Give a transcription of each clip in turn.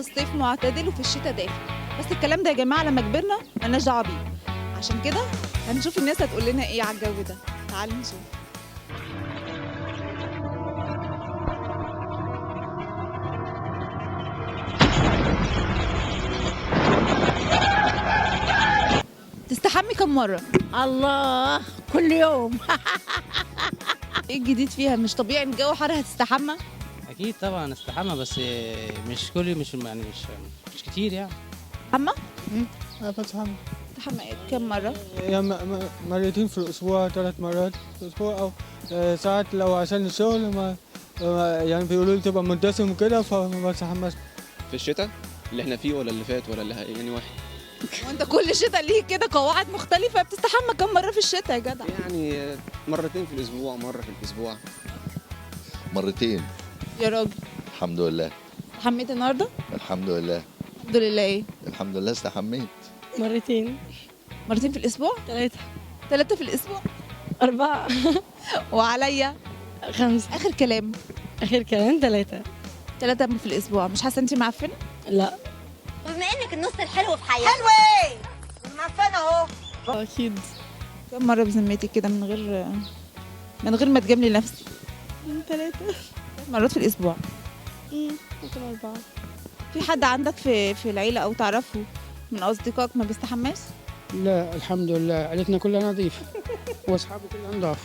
الصيف معتدل وفي الشتاء دافي. بس الكلام ده يا جماعه لما كبرنا مالناش دعوه بيه. عشان كده هنشوف الناس هتقول لنا ايه على الجو ده. تعالوا نشوف. تستحمي كم مره؟ الله، كل يوم. ايه الجديد فيها؟ مش طبيعي ان الجو حر هتستحمى؟ اكيد طبعا استحمى، بس مش كل مش يعني مش كتير يعني. حمى؟ بتحمل تحمى كم مره؟ يعني مرتين في الأسبوع، 3 مرات في الأسبوع، أو ساعات لو عشان الشغل يعني بيقولوا لي تبقى ملتزم وكده فما بتحملش. في الشتاء اللي احنا فيه ولا اللي فات ولا اللي يعني واحد؟ وانت كل شتاء ليك كده قواعد مختلفه. بتستحمى كم مره في الشتاء يا جدع؟ يعني مرتين في الأسبوع، مرة في الأسبوع. مرتين. يا راجل. الحمد لله. حميت النهارده؟ الحمد لله. الحمد لله. ايه؟ الحمد لله استحميت. مرتين. مرتين في الاسبوع؟ 3. 3 في الاسبوع؟ 4. وعليا 5. اخر كلام. آخر كلام 3. 3 في الاسبوع. مش حاسه انت معفنه؟ لا. بما انك النص الحلو في حياتك. حلوة ايه؟ معفنة اهو. أكيد. كم مره بذمتك كده من غير ما تجاملي نفسي؟ 3. 3 مرات في الاسبوع. ممكن 4. في حد عندك في العيله او تعرفه من اصدقائك ما بيستحماش؟ لا الحمد لله، عيلتنا كلها نظيفة واصحابي كلهم نضاف.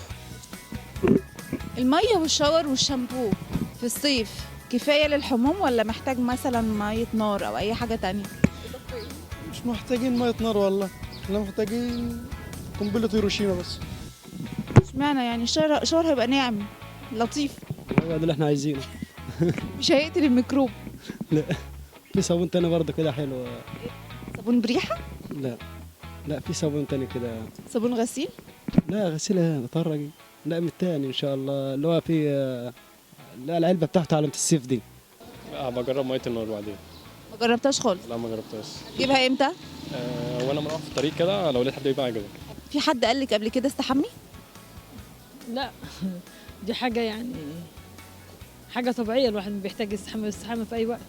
الميه والشاور والشامبو في الصيف كفايه للحموم ولا محتاج مثلا ميه نار او اي حاجه تانية؟ مش محتاجين مية نار والله، احنا محتاجين قنبلة هيروشيما بس. اشمعنى يعني الشاور هيبقى ناعم لطيف هو ده اللي احنا عايزينه. مش هيقتل الميكروب؟ لا، في صابون تاني برضه كده حلو. صابون بريحه؟ لا لا، في صابون تاني كده. صابون غسيل؟ لا غسيلة بطرج. لا من التاني ان شاء الله اللي هو في لا العلبة بتاعته علامة السيف دي. بجرب ميه النار بعدين. ما جربتهاش خالص؟ لا ما جربتهاش. تجيبها امتى؟ وانا مروح في الطريق كده لو لقيت حد بيبيع عجبه. في حد قال لك قبل كده استحمي؟ لا، دي حاجة يعني حاجة طبيعية، الواحد بيحتاج يستحمى في أي وقت.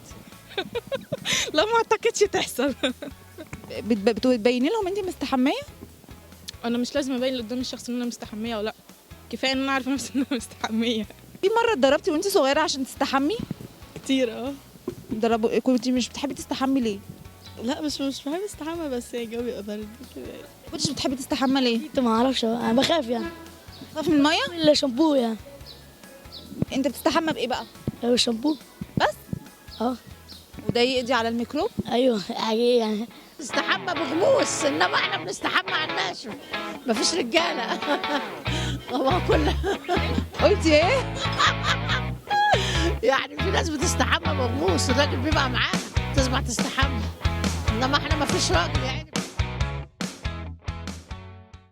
لا ما اعتقدش تحصل. بتبيني لهم انت مستحميه؟ انا مش لازم ابين قدام الشخص ان انا مستحميه ولا لا، كفايه ان انا عارفه نفسي ان انا مستحميه. في مره اتضربتي وانت صغيره عشان تستحمي؟ كتير. كنت مش بتحبي تستحمي ليه؟ لا مش بحب استحمى، بس الجو بيبقى برد كده. كنتش بتحبي تستحمى ليه؟ انت ما اعرفش، انا بخاف يعني. خاف من الميه؟ الشامبو يعني. انت بتستحمى بايه بقى؟ الشامبو بس؟ اه. وده يقضي على الميكروب؟ ايوه يعني. استحمى بغموس، انما احنا بنستحمى على الناشف. مفيش رجالة. هو كله. قلتي ايه؟ يعني في ناس بتستحمى بغموس، الراجل بيبقى معاها تصبح تستحمى. انما احنا مفيش راجل يعني.